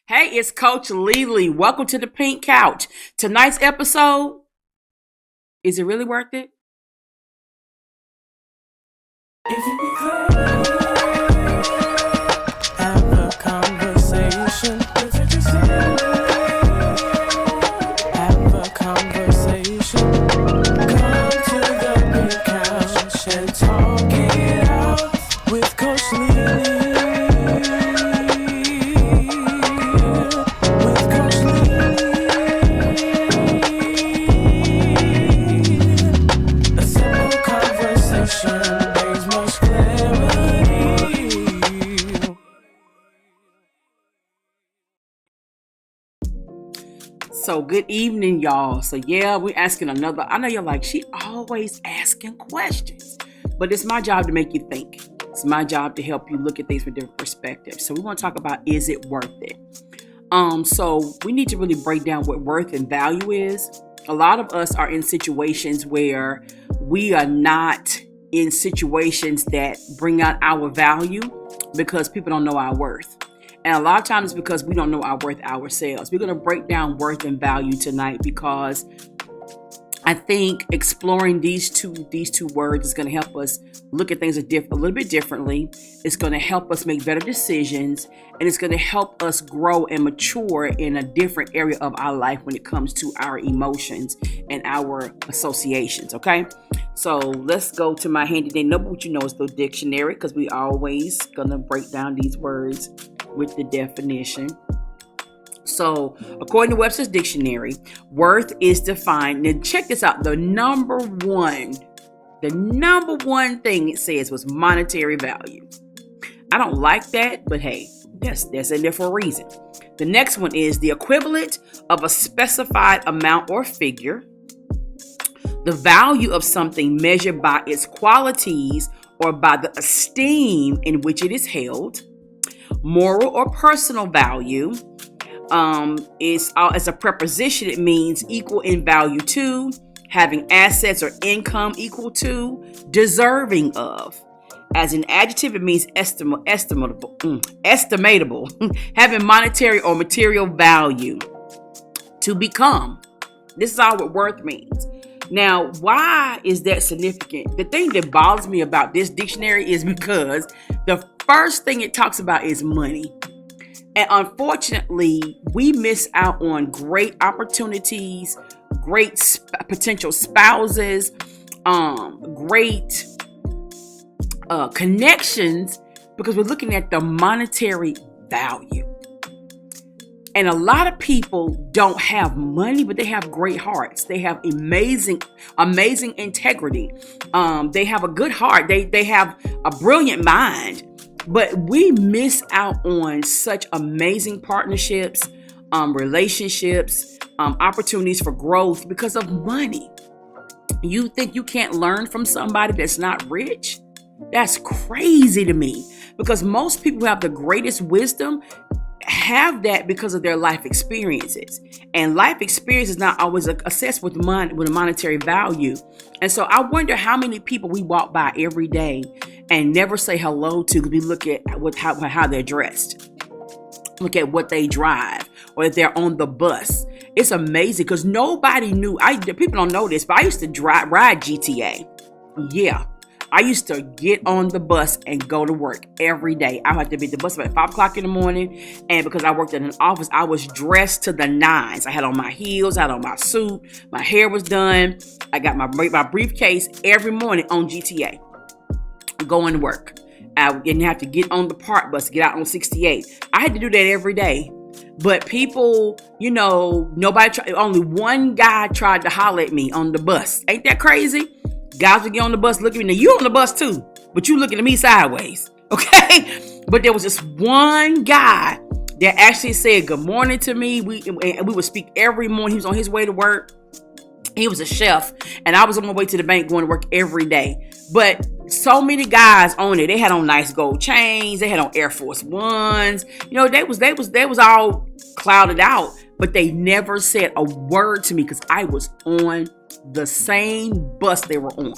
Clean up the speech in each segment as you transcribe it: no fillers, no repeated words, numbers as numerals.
Hey, it's Coach Lele. Welcome to the Pink Couch. Tonight's episode, is it really worth it? If you be have a conversation. Have a conversation. Come to the big couch and talk it out with Coach Lee. With Coach Lee. A simple conversation. So good evening, y'all. So yeah, we're asking another. I know you're like, she always asking questions. But it's my job to make you think. It's my job to help you look at things from different perspectives. So we want to talk about, is it worth it? So we need to really break down what worth and value is. A lot of us are in situations where we are not in situations that bring out our value because people don't know our worth. And a lot of times it's because we don't know our worth ourselves. We're going to break down worth and value tonight because I think exploring these two words is going to help us look at things a little bit differently. It's going to help us make better decisions, and it's going to help us grow and mature in a different area of our life when it comes to our emotions and our associations. Okay, so let's go to my handy dandy notebook, which you know is the dictionary, because we always going to break down these words with the definition. So, according to Webster's Dictionary, worth is defined. Now, check this out. The number one thing it says was monetary value. I don't like that, but hey, that's in there for a reason. The next one is the equivalent of a specified amount or figure. The value of something measured by its qualities or by the esteem in which it is held. Moral or personal value is as a preposition. It means equal in value to, having assets or income equal to, deserving of. As an adjective, it means estimatable, having monetary or material value. To become. This is all what worth means. Now, why is that significant? The thing that bothers me about this dictionary is because the first thing it talks about is money. And unfortunately, we miss out on great opportunities, great potential spouses, great connections, because we're looking at the monetary value. And a lot of people don't have money, but they have great hearts. They have amazing integrity. They have a good heart. They have a brilliant mind. But we miss out on such amazing partnerships, relationships, opportunities for growth because of money. You think you can't learn from somebody that's not rich? That's crazy to me, because most people who have the greatest wisdom have that because of their life experiences, and life experience is not always assessed with a monetary value. And so I wonder how many people we walk by every day and never say hello to, because we look at how they're dressed, look at what they drive, or if they're on the bus. It's amazing because nobody knew. People don't know this, but I used to ride GTA. Yeah. I used to get on the bus and go to work every day. I had to be at the bus at 5 o'clock in the morning. And because I worked in an office, I was dressed to the nines. I had on my heels, I had on my suit. My hair was done. I got my briefcase every morning on GTA, going to work. I didn't have to get on the park bus, get out on 68. I had to do that every day. But people, only one guy tried to holler at me on the bus. Ain't that crazy? Guys would get on the bus, look at me. Now, you on the bus too, but you looking at me sideways, okay? But there was this one guy that actually said good morning to me. We would speak every morning. He was on his way to work. He was a chef, and I was on my way to the bank going to work every day. But so many guys on it, they had on nice gold chains. They had on Air Force Ones. They was all clouded out, but they never said a word to me because I was on the same bus they were on.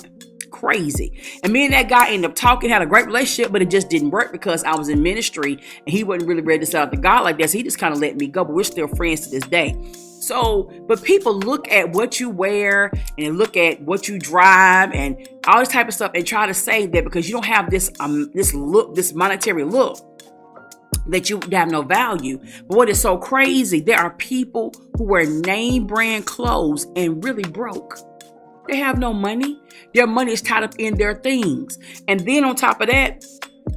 crazy. And me and that guy ended up talking, had a great relationship, but it just didn't work because I was in ministry and he wasn't really ready to sell out to God like that. So he just kind of let me go, but we're still friends to this day. So, but people look at what you wear and look at what you drive and all this type of stuff and try to say that because you don't have this look, this monetary look, that you have no value. But what is so crazy, there are people who wear name brand clothes and really broke. They have no money. Their money is tied up in their things. And then on top of that,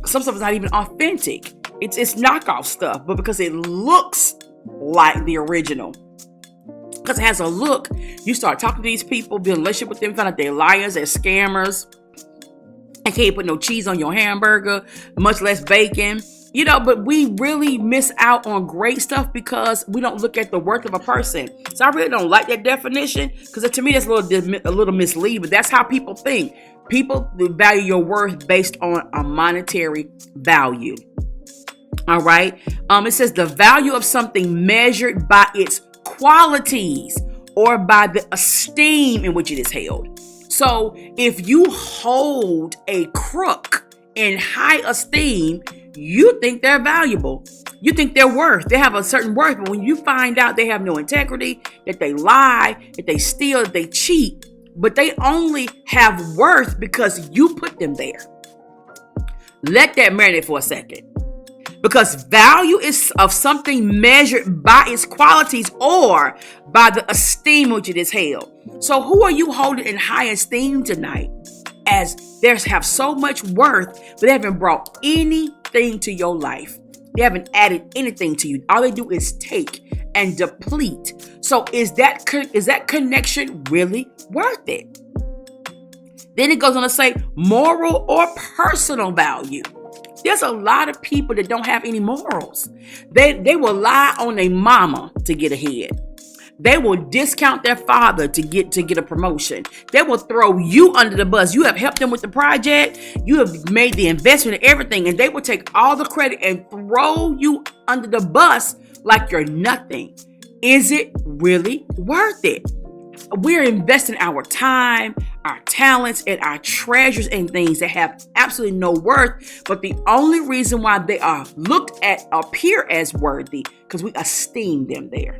some stuff is not even authentic. It's knockoff stuff, but because it looks like the original. Because it has a look, you start talking to these people, build a relationship with them, find out they're liars, they're scammers. I can't put no cheese on your hamburger, much less bacon. But we really miss out on great stuff because we don't look at the worth of a person. So I really don't like that definition because to me that's a little misleading, but that's how people think. People value your worth based on a monetary value. All right. It says the value of something measured by its qualities or by the esteem in which it is held. So if you hold a crook in high esteem, you think they're valuable. You think they're worth. They have a certain worth. But when you find out they have no integrity, that they lie, that they steal, that they cheat, but they only have worth because you put them there. Let that marinate for a second. Because value is of something measured by its qualities or by the esteem which it is held. So who are you holding in high esteem tonight? As they have so much worth, but they haven't brought anything to your life. They haven't added anything to you. All they do is take and deplete. So is that connection really worth it? Then it goes on to say moral or personal value. There's a lot of people that don't have any morals. They will lie on their mama to get ahead. They will discount their father to get a promotion. They will throw you under the bus. You have helped them with the project. You have made the investment and everything, and they will take all the credit and throw you under the bus like you're nothing. Is it really worth it? We're investing our time, our talents, and our treasures in things that have absolutely no worth. But the only reason why they are appear as worthy because we esteem them there.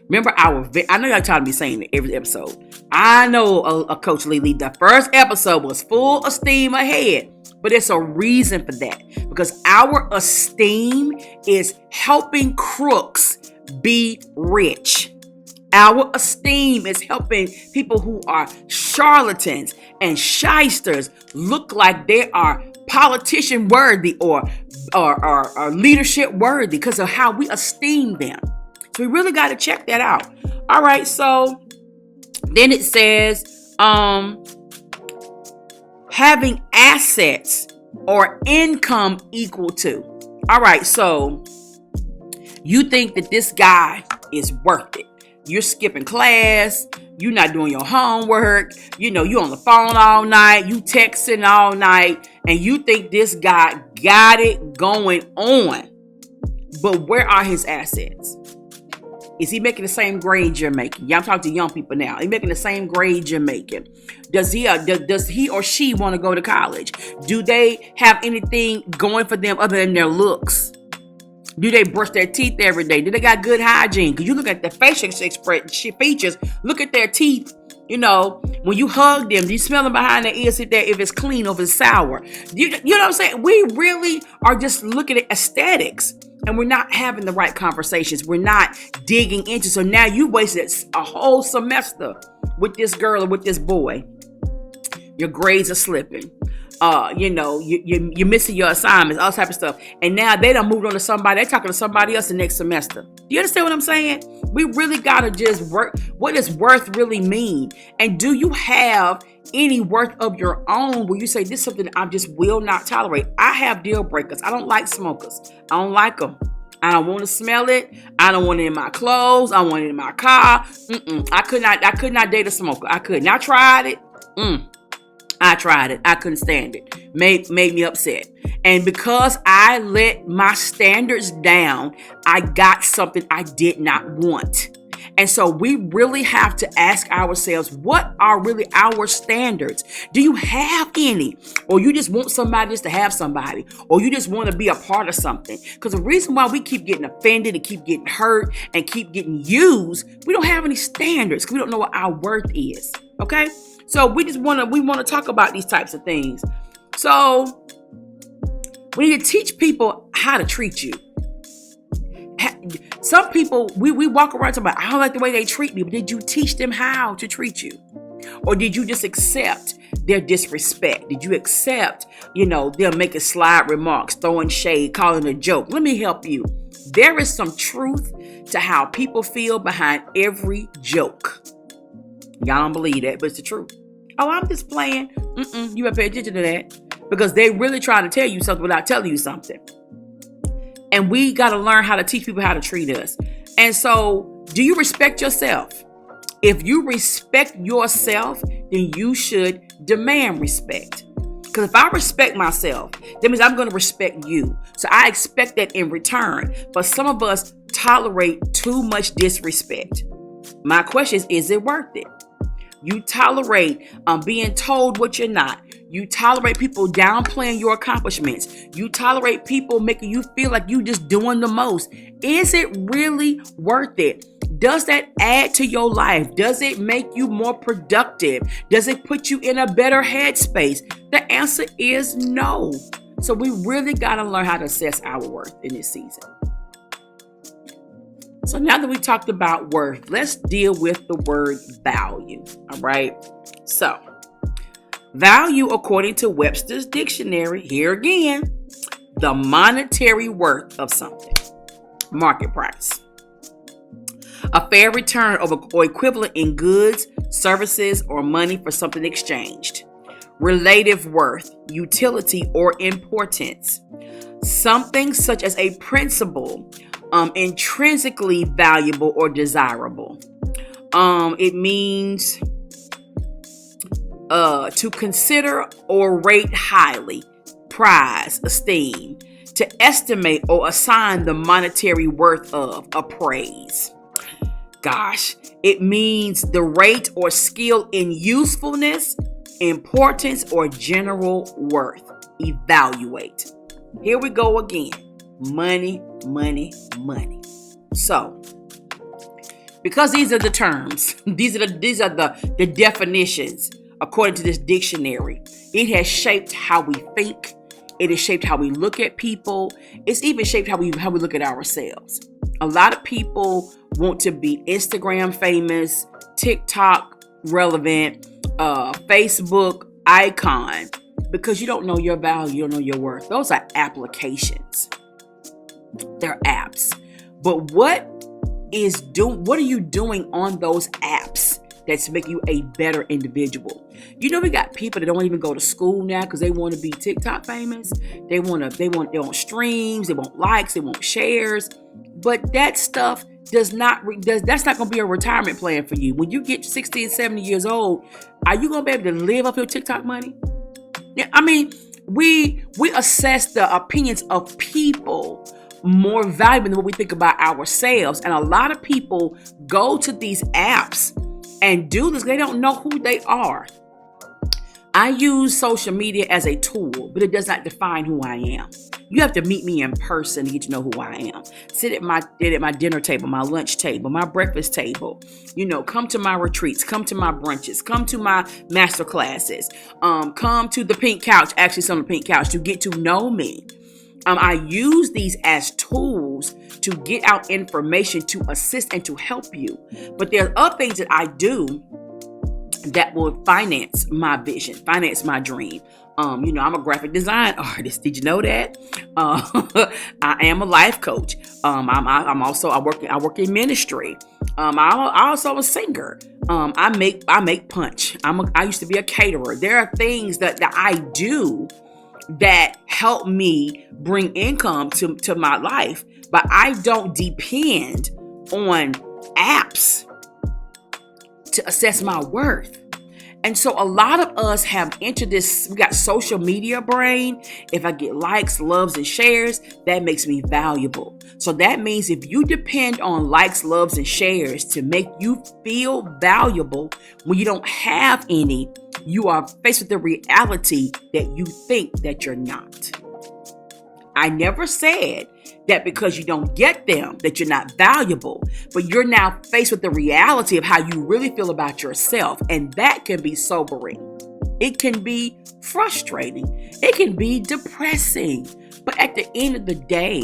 Remember I know y'all tired of me saying it every episode. I know a Coach Lele, the first episode was full of steam ahead. But there's a reason for that. Because our esteem is helping crooks be rich. Our esteem is helping people who are charlatans and shysters look like they are politician worthy or leadership worthy because of how we esteem them. So we really got to check that out. All right. So then it says, having assets or income equal to. All right. So you think that this guy is worth it. You're skipping class. You're not doing your homework. You on the phone all night. You texting all night. And you think this guy got it going on. But where are his assets? Is he making the same grades you're making? Yeah, I'm talking to young people now. Is he making the same grades you're making? Does he or she want to go to college? Do they have anything going for them other than their looks? Do they brush their teeth every day? Do they got good hygiene? Because you look at the facial features, look at their teeth. When you hug them, do you smell them behind their ears if it's clean or if it's sour? You know what I'm saying? We really are just looking at aesthetics. And we're not having the right conversations. We're not digging into. So now you wasted a whole semester with this girl or with this boy. Your grades are slipping. You're missing your assignments, all type of stuff. And now they done moved on to somebody. They're talking to somebody else the next semester. Do you understand what I'm saying? We really got to just work. What does worth really mean? And do you have any worth of your own where you say this is something I just will not tolerate? I have deal breakers. I don't like smokers. I don't like them. I don't want to smell it. I don't want it in my clothes. I don't want it in my car. I could not date a smoker. I couldn't. I tried it. I tried it. I couldn't stand it. Made me upset. And because I let my standards down, I got something I did not want. And so we really have to ask ourselves, what are really our standards? Do you have any? Or you just want somebody just to have somebody? Or you just want to be a part of something? Because the reason why we keep getting offended and keep getting hurt and keep getting used, we don't have any standards because we don't know what our worth is. Okay? So we want to talk about these types of things. So we need to teach people how to treat you. Some people, we walk around talking about, I don't like the way they treat me. But did you teach them how to treat you? Or did you just accept their disrespect? Did you accept, them making slide remarks, throwing shade, calling a joke? Let me help you. There is some truth to how people feel behind every joke. Y'all don't believe that, but it's the truth. Oh, I'm just playing. You better pay attention to that. Because they really trying to tell you something without telling you something. And we got to learn how to teach people how to treat us. And so, do you respect yourself? If you respect yourself, then you should demand respect. Because if I respect myself, that means I'm going to respect you. So I expect that in return. But some of us tolerate too much disrespect. My question is it worth it? You tolerate being told what you're not. You tolerate people downplaying your accomplishments. You tolerate people making you feel like you just doing the most. Is it really worth it? Does that add to your life? Does it make you more productive? Does it put you in a better headspace? The answer is no. So we really got to learn how to assess our worth in this season. So now that we talked about worth, let's deal with the word value. All right. So value, according to Webster's dictionary, here again, the monetary worth of something. Market price. A fair return or equivalent in goods, services, or money for something exchanged. Relative worth, utility, or importance. Something such as a principle, intrinsically valuable or desirable. It means to consider or rate highly, prize, esteem, to estimate or assign the monetary worth of, appraise. Gosh, it means the rate or skill in usefulness, importance, or general worth. Evaluate. Here we go again. Money, money, money. So, because these are the terms, these are the definitions according to this dictionary, it has shaped how we think. It has shaped how we look at people. It's even shaped how we look at ourselves. A lot of people want to be Instagram famous, TikTok relevant, Facebook icon, because you don't know your value, you don't know your worth. Those are applications. They're apps. But what are you doing on those apps that's making you a better individual? We got people that don't even go to school now because they want to be TikTok famous. They want streams, they want likes, they want shares. But that stuff that's not going to be a retirement plan for you. When you get 60 and 70 years old, are you going to be able to live off your TikTok money? Yeah, I mean, we assess the opinions of people more valuable than what we think about ourselves. And a lot of people go to these apps and do this. They don't know who they are. I use social media as a tool, but it does not define who I am. You have to meet me in person to get to know who I am. Sit at my dinner table, my lunch table, my breakfast table. Come to my retreats, come to my brunches, come to my master classes, come to the pink couch, actually some of the pink couch, to get to know me. I use these as tools to get out information, to assist and to help you. But there are other things that I do that will finance my vision, finance my dream. I'm a graphic design artist. Did you know that? I am a life coach. I work in ministry. I also a singer. I make punch. I used to be a caterer. There are things that I do that help me bring income to my life, but I don't depend on apps to assess my worth. And so a lot of us have entered this, we got social media brain. If I get likes, loves, and shares, that makes me valuable. So that means if you depend on likes, loves, and shares to make you feel valuable when you don't have any, you are faced with the reality that you think that you're not. I never said that because you don't get them, that you're not valuable, but you're now faced with the reality of how you really feel about yourself. And that can be sobering. It can be frustrating. It can be depressing. But at the end of the day,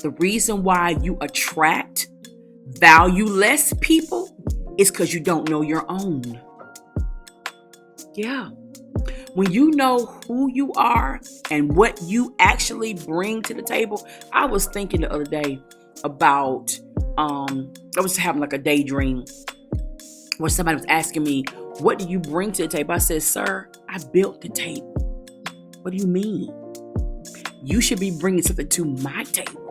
the reason why you attract valueless people is because you don't know your own. Yeah. When you know who you are and what you actually bring to the table. I was thinking the other day about, I was having like a daydream where somebody was asking me, what do you bring to the table? I said, sir, I built the table. What do you mean? You should be bringing something to my table.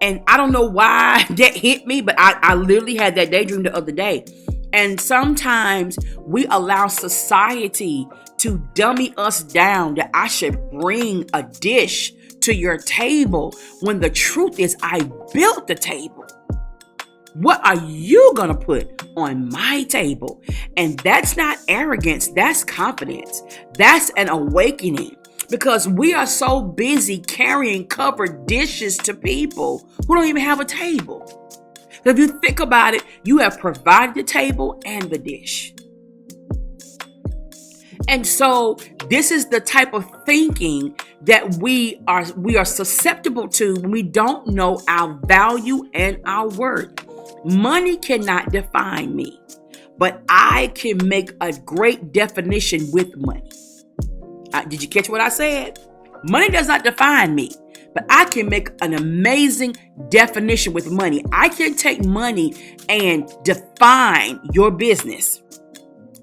And I don't know why that hit me, but I literally had that daydream the other day. And sometimes we allow society to dummy us down that I should bring a dish to your table when the truth is I built the table. What are you going to put on my table? And that's not arrogance. That's confidence. That's an awakening. Because we are so busy carrying covered dishes to people who don't even have a table. If you think about it, you have provided the table and the dish. And so this is the type of thinking that we are susceptible to when we don't know our value and our worth. Money cannot define me, but I can make a great definition with money. Did you catch what I said? Money does not define me, but I can make an amazing definition with money. I can take money and define your business.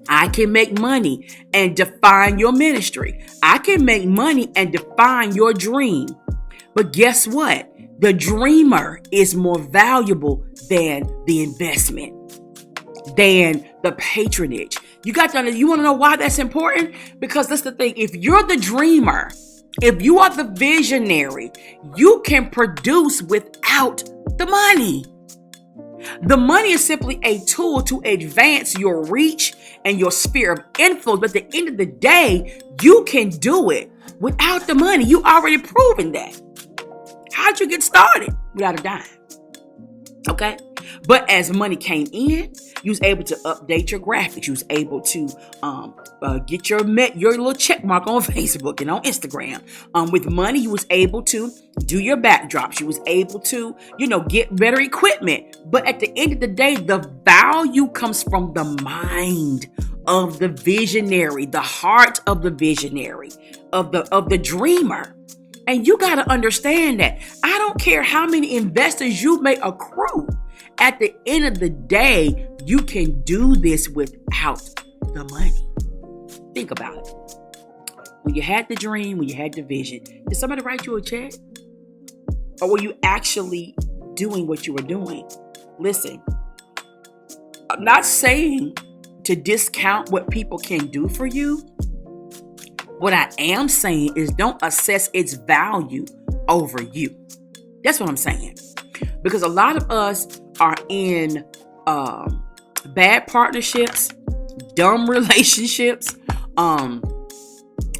I can make money and define your ministry. I can make money and define your dream. But guess what? The dreamer is more valuable than the investment, than the patronage. You want to know why that's important? Because that's the thing. If you're the dreamer, if you are the visionary, you can produce without the money. The money is simply a tool to advance your reach and your sphere of influence. But at the end of the day, you can do it without the money. You already proven that. How'd you get started without a dime? Okay. But as money came in, you was able to update your graphics. You was able to get your little check mark on Facebook and on Instagram. With money, you was able to do your backdrops. You was able to, get better equipment. But at the end of the day, the value comes from the mind of the visionary, the heart of the visionary, of the dreamer. And you got to understand that. I don't care how many investors you may accrue. At the end of the day, you can do this without the money. Think about it. When you had the dream, when you had the vision, did somebody write you a check? Or were you actually doing what you were doing? Listen, I'm not saying to discount what people can do for you. What I am saying is don't assess its value over you. That's what I'm saying. Because a lot of us are in bad partnerships, dumb relationships.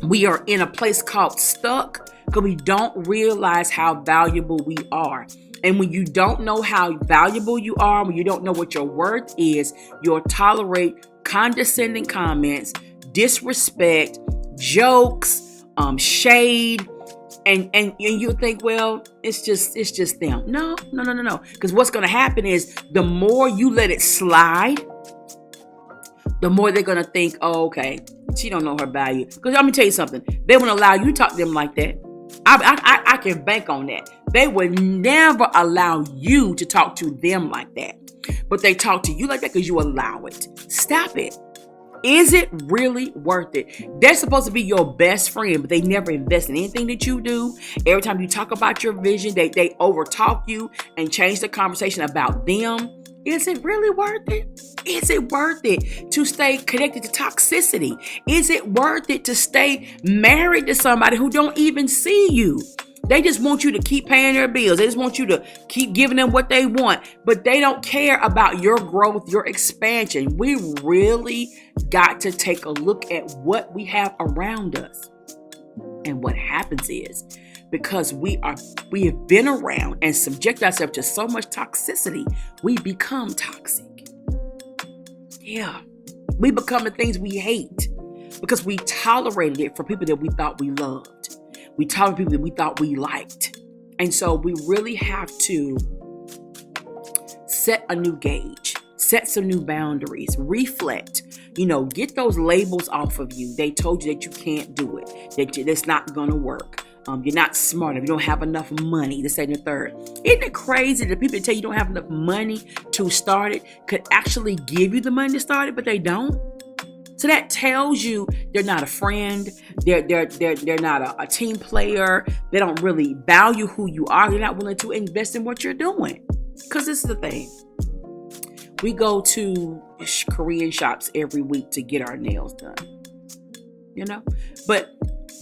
We are in a place called stuck because we don't realize how valuable we are. And when you don't know how valuable you are, when you don't know what your worth is, you'll tolerate condescending comments, disrespect, jokes, shade, and you think, well, it's just them. No. Because what's going to happen is the more you let it slide, the more they're going to think, oh, okay, she don't know her value. Because let me tell you something. They won't allow you to talk to them like that. I can bank on that. They would never allow you to talk to them like that. But they talk to you like that because you allow it. Stop it. Is it really worth it? They're supposed to be your best friend, but they never invest in anything that you do. Every time you talk about your vision, they overtalk you and change the conversation about them. Is it really worth it? Is it worth it to stay connected to toxicity? Is it worth it to stay married to somebody who don't even see you? They just want you to keep paying their bills. They just want you to keep giving them what they want, but they don't care about your growth, your expansion. We really got to take a look at what we have around us. And what happens is, because we have been around and subject ourselves to so much toxicity, we become toxic. Yeah, we become the things we hate because we tolerated it for people that we thought we loved. We tolerated people that we thought we liked. And so we really have to set a new gauge, set some new boundaries, reflect, get those labels off of you. They told you that you can't do it, that's not going to work. You're not smart enough. You don't have enough money. This, and the third. Isn't it crazy that people that tell you don't have enough money to start it could actually give you the money to start it, but they don't? So that tells you they're not a friend. They're not a team player. They don't really value who you are. They're not willing to invest in what you're doing. Because this is the thing. We go to Korean shops every week to get our nails done. But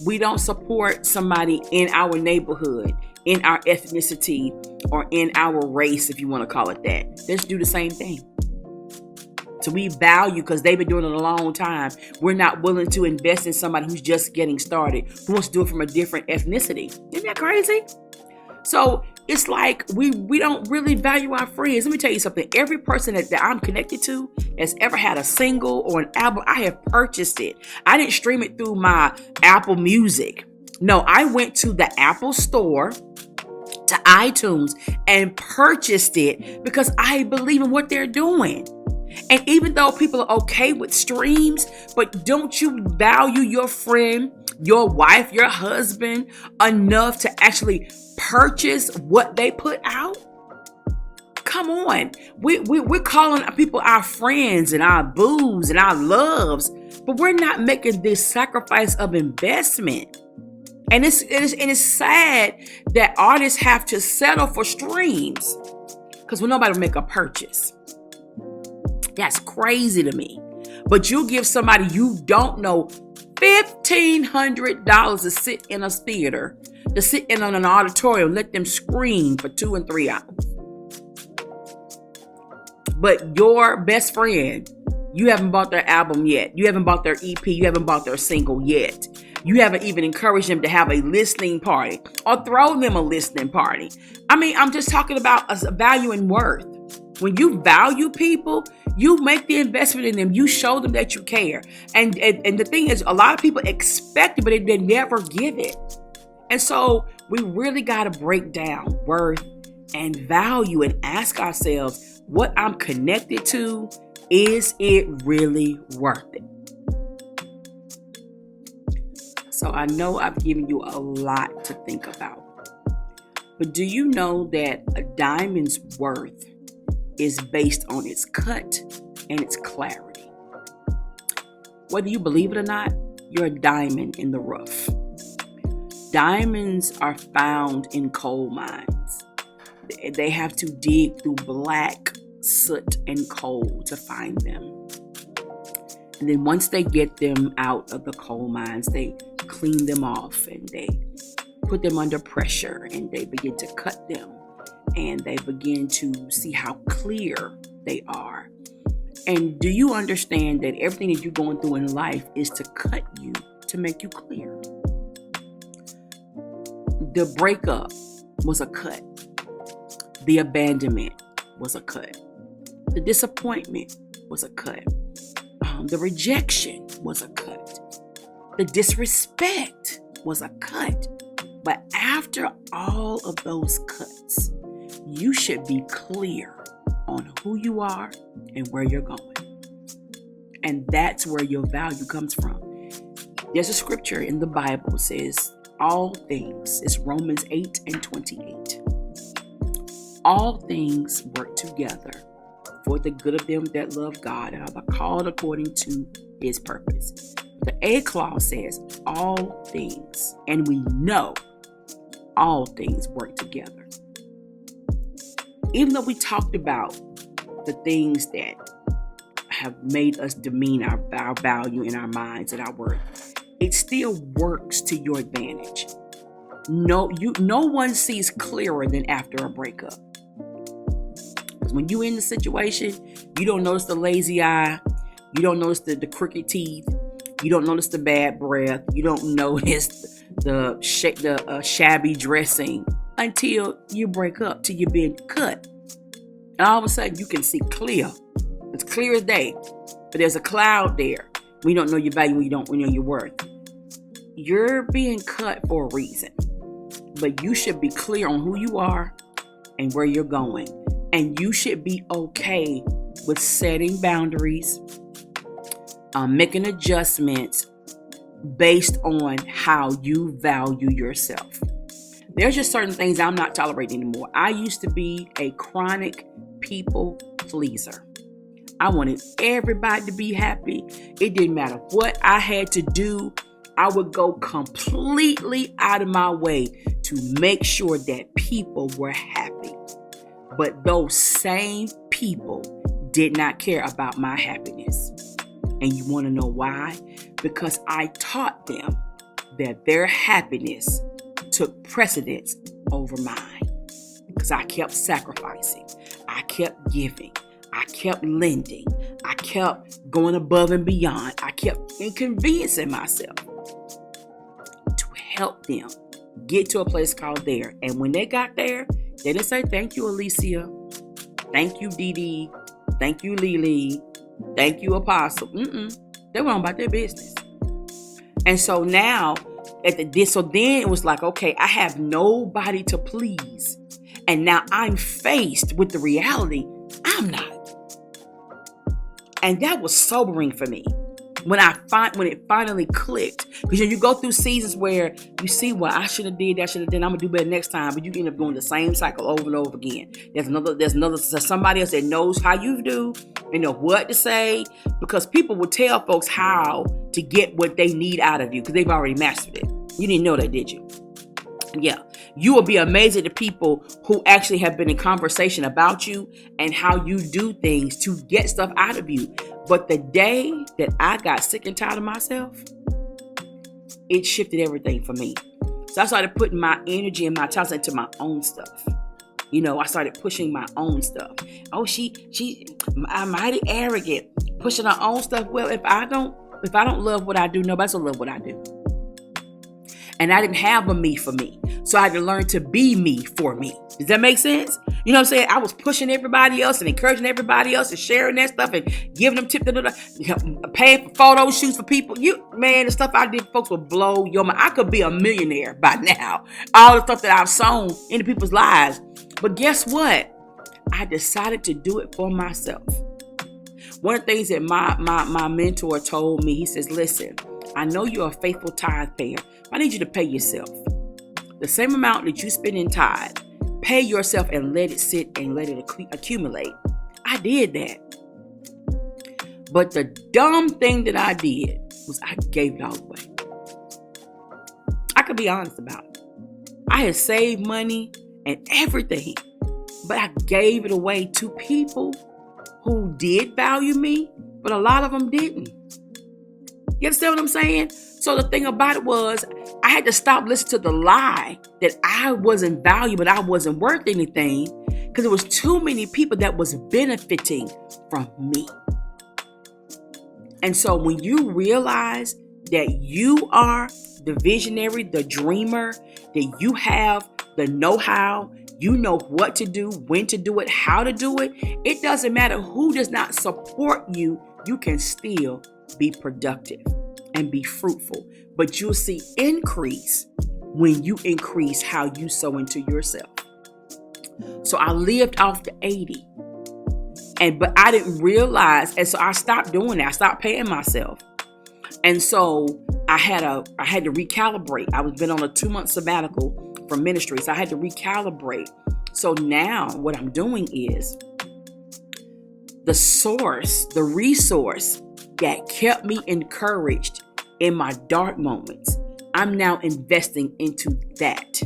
we don't support somebody in our neighborhood, in our ethnicity, or in our race, if you want to call it that. Let's do the same thing. So we value, because they've been doing it a long time. We're not willing to invest in somebody who's just getting started, who wants to do it from a different ethnicity. Isn't that crazy? So it's like we don't really value our friends. Let me tell you something. Every person that I'm connected to has ever had a single or an album, I have purchased it. I didn't stream it through my Apple Music. No, I went to the Apple Store, to iTunes, and purchased it because I believe in what they're doing. And even though people are okay with streams, but don't you value your friend, your wife, your husband enough to actually purchase what they put out? Come on. We're calling people our friends and our boos and our loves, but we're not making this sacrifice of investment. And it's sad that artists have to settle for streams because nobody will make a purchase. That's crazy to me. But you give somebody you don't know $1,500 to sit in a theater, to sit in an auditorium, let them scream for 2 and 3 hours. But your best friend, you haven't bought their album yet. You haven't bought their EP. You haven't bought their single yet. You haven't even encouraged them to have a listening party or throw them a listening party. I mean, I'm just talking about a value and worth. When you value people, you make the investment in them. You show them that you care. And the thing is, a lot of people expect it, but they never give it. And so we really got to break down worth and value and ask ourselves, what I'm connected to, is it really worth it? So I know I've given you a lot to think about. But do you know that a diamond's worth is based on its cut and its clarity? Whether you believe it or not, you're a diamond in the rough. Diamonds are found in coal mines. They have to dig through black soot and coal to find them. And then once they get them out of the coal mines, they clean them off and they put them under pressure and they begin to cut them. And they begin to see how clear they are. And do you understand that everything that you're going through in life is to cut you, to make you clear? The breakup was a cut. The abandonment was a cut. The disappointment was a cut. The rejection was a cut. The disrespect was a cut. But after all of those cuts, you should be clear on who you are and where you're going. And that's where your value comes from. There's a scripture in the Bible that says all things, it's Romans 8:28. All things work together for the good of them that love God and are called according to his purpose. The A clause says all things, and we know all things work together. Even though we talked about the things that have made us demean our value in our minds and our worth, it still works to your advantage. No one sees clearer than after a breakup. Because when you're in the situation, you don't notice the lazy eye, you don't notice the crooked teeth, you don't notice the bad breath, you don't notice the shabby dressing until you break up, till you've been cut. And all of a sudden you can see clear. It's clear as day. But there's a cloud there. We don't know your value when you don't know your worth. You're being cut for a reason. But you should be clear on who you are and where you're going. And you should be okay with setting boundaries, making adjustments based on how you value yourself. There's just certain things I'm not tolerating anymore. I used to be a chronic people pleaser. I wanted everybody to be happy. It didn't matter what I had to do. I would go completely out of my way to make sure that people were happy. But those same people did not care about my happiness. And you want to know why? Because I taught them that their happiness took precedence over mine. Because I kept sacrificing. I kept giving. I kept lending. I kept going above and beyond. I kept inconveniencing myself to help them get to a place called there. And when they got there, they didn't say, thank you, Alicia. Thank you, Dee Dee. Thank you, Lele. Thank you, Apostle. They went on about their business. And so now, so then it was like, okay, I have nobody to please. And now I'm faced with the reality, I'm not. And that was sobering for me when it finally clicked. Because you go through seasons where you see, well, I should have did that, I'm gonna do better next time, but you end up doing the same cycle over and over again. There's somebody else that knows how you do, and know what to say, because people will tell folks how to get what they need out of you because they've already mastered it. You didn't know that, did you? Yeah. You will be amazed at the people who actually have been in conversation about you and how you do things to get stuff out of you. But the day that I got sick and tired of myself, it shifted everything for me. So I started putting my energy and my talents into my own stuff. I started pushing my own stuff. Oh, I'm mighty arrogant, pushing her own stuff. Well, if I don't love what I do, nobody's gonna love what I do. And I didn't have a me for me. So I had to learn to be me for me. Does that make sense? You know what I'm saying? I was pushing everybody else and encouraging everybody else and sharing that stuff and giving them tips, paying for photo shoots for people. The stuff I did, folks would blow your mind. I could be a millionaire by now. All the stuff that I've sown into people's lives. But guess what? I decided to do it for myself. One of the things that my mentor told me, he says, listen, I know you're a faithful tithe payer. I need you to pay yourself. The same amount that you spend in tithe, pay yourself and let it sit and let it accumulate. I did that. But the dumb thing that I did was I gave it all away. I could be honest about it. I had saved money and everything, but I gave it away to people who did value me, but a lot of them didn't. You understand what I'm saying? So the thing about it was, I had to stop listening to the lie that I wasn't valuable, I wasn't worth anything, because there was too many people that was benefiting from me. And so when you realize that you are the visionary, the dreamer, that you have the know-how, you know what to do, when to do it, how to do it, it doesn't matter who does not support you, you can still be productive and be fruitful. But you'll see increase when you increase how you sow into yourself. So I lived off the 80. But I didn't realize, and so I stopped doing that. I stopped paying myself. And so I had to recalibrate. I was been on a 2-month sabbatical from ministry. So I had to recalibrate. So now what I'm doing is the resource that kept me encouraged in my dark moments, I'm now investing into that.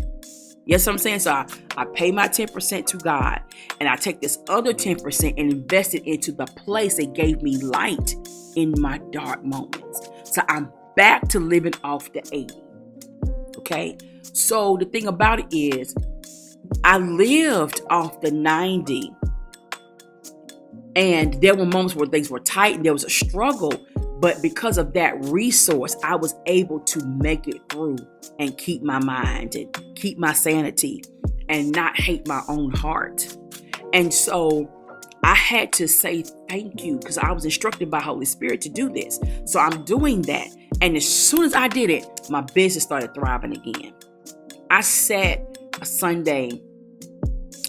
Yes, what I'm saying? So I pay my 10% to God, and I take this other 10% and invest it into the place that gave me light in my dark moments. So I'm back to living off the 80. Okay? So the thing about it is, I lived off the 90, and there were moments where things were tight and there was a struggle. But because of that resource, I was able to make it through and keep my mind and keep my sanity and not hate my own heart. And so I had to say thank you because I was instructed by Holy Spirit to do this. So I'm doing that. And as soon as I did it, my business started thriving again. I sat a Sunday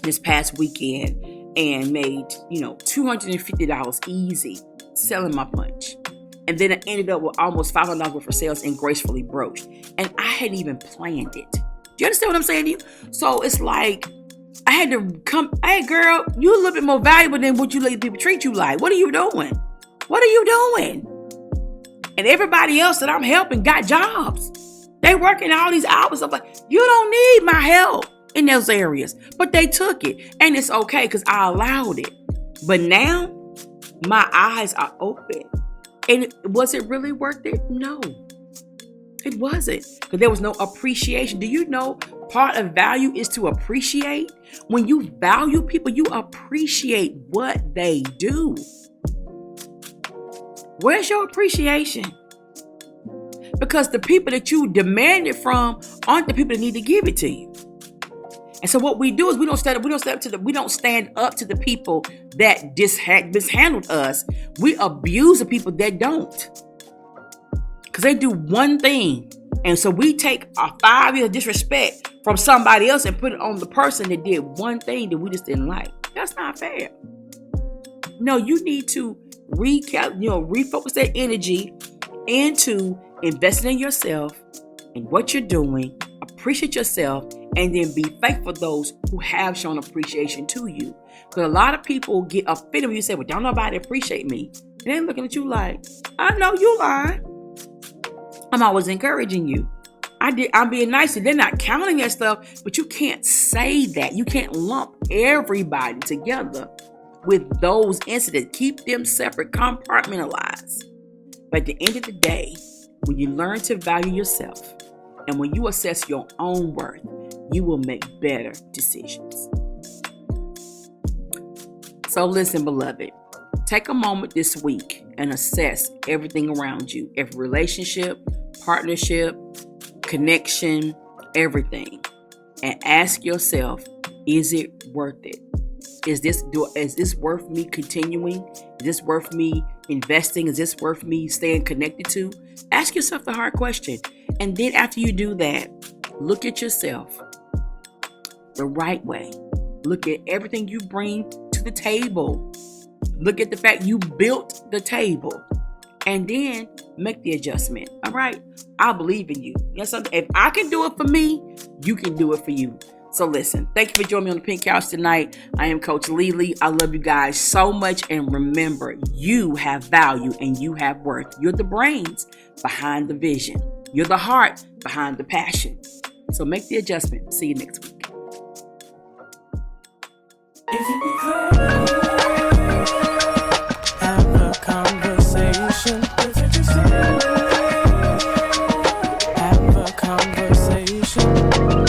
this past weekend and made, $250 easy selling my punch. And then I ended up with almost $500 worth of sales and gracefully broached. And I hadn't even planned it. Do you understand what I'm saying to you? So it's like, I had to come, hey girl, you a little bit more valuable than what you let people treat you like. What are you doing? What are you doing? And everybody else that I'm helping got jobs. They working all these hours. I'm like, you don't need my help in those areas. But they took it. And it's okay because I allowed it. But now, my eyes are open. And was it really worth it? No, it wasn't. Because there was no appreciation. Do you know part of value is to appreciate? When you value people, you appreciate what they do. Where's your appreciation? Because the people that you demand it from aren't the people that need to give it to you. And so what we do is we don't stand up to the people that mishandled us. We abuse the people that don't. Because they do one thing. And so we take a 5 years of disrespect from somebody else and put it on the person that did one thing that we just didn't like. That's not fair. No, you need to refocus that energy into investing in yourself and what you're doing. Appreciate yourself, and then be thankful for those who have shown appreciation to you. Because a lot of people get offended when you say, well, don't nobody appreciate me. And they're looking at you like, I know you lying. I'm always encouraging you. I'm being nice, and they're not counting that stuff, but you can't say that. You can't lump everybody together with those incidents. Keep them separate, compartmentalized. But at the end of the day, when you learn to value yourself, and when you assess your own worth, you will make better decisions. So listen, beloved, take a moment this week and assess everything around you. Every relationship, partnership, connection, everything. And ask yourself, is it worth it? Is this worth me continuing? Is this worth me investing? Is this worth me staying connected to? Ask yourself the hard question. And then after you do that, look at yourself the right way. Look at everything you bring to the table. Look at the fact you built the table. And then make the adjustment. All right? I believe in you. Yes, if I can do it for me, you can do it for you. So listen, thank you for joining me on the Pink Couch tonight. I am Coach Lele. I love you guys so much. And remember, you have value and you have worth. You're the brains behind the vision. You're the heart behind the passion. So make the adjustment. See you next week. Have a conversation. Have a conversation.